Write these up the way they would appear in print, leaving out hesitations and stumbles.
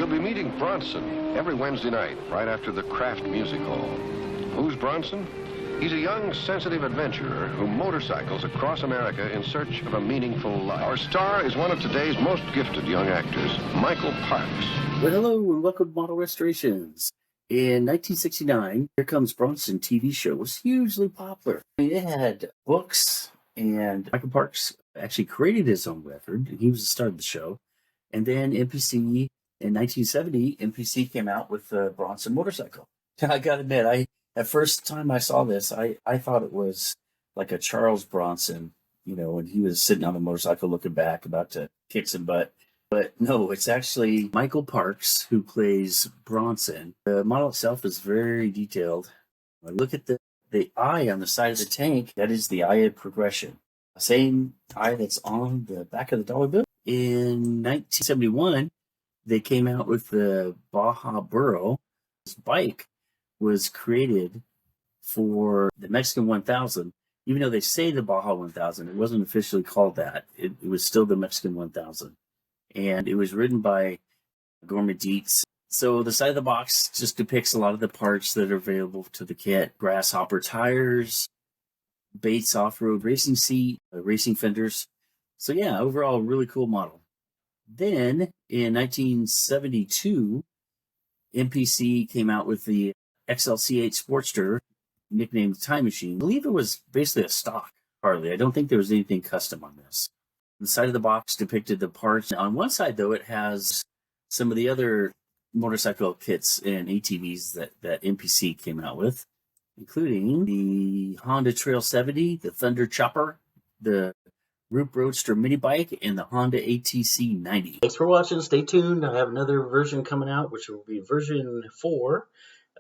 We'll be meeting Bronson every Wednesday night, right after the Kraft Music Hall. Who's Bronson? He's a young, sensitive adventurer who motorcycles across America in search of a meaningful life. Our star is one of today's most gifted young actors, Michael Parks. Well, hello and welcome to Model Restorations. In 1969, Here Comes Bronson TV show was hugely popular. It had books, and Michael Parks actually created his own record, and he was the star of the show. And then MPC, in 1970, MPC came out with the Bronson motorcycle. I gotta admit, at first time I saw this, I thought it was like a Charles Bronson, when he was sitting on a motorcycle looking back, about to kick some butt. But no, it's actually Michael Parks who plays Bronson. The model itself is very detailed. Look at the eye on the side of the tank. That is the eye of progression. Same eye that's on the back of the dollar bill. In 1971, they came out with the Baja Burro. This bike was created for the Mexican 1000. Even though they say the Baja 1000, it wasn't officially called that. It was still the Mexican 1000. And it was ridden by Deitz. So the side of the box just depicts a lot of the parts that are available to the kit. Grasshopper tires, Bates off-road racing seat, racing fenders. So yeah, overall, really cool model. Then in 1972, MPC came out with the XLCH Sportster, nicknamed Time Machine. I believe it was basically a stock Harley. I don't think there was anything custom on this. The side of the box depicted the parts. On one side, though, it has some of the other motorcycle kits and ATVs that MPC came out with, including the Honda Trail 70, the Thunder Chopper, the Roop Roadster mini bike, and the Honda ATC 90. Thanks for watching. Stay tuned. I have another version coming out, which will be version 4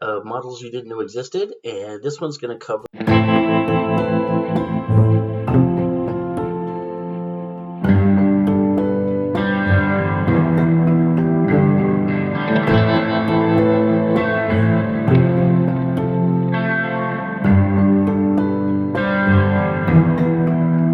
of models you didn't know existed, and this one's going to cover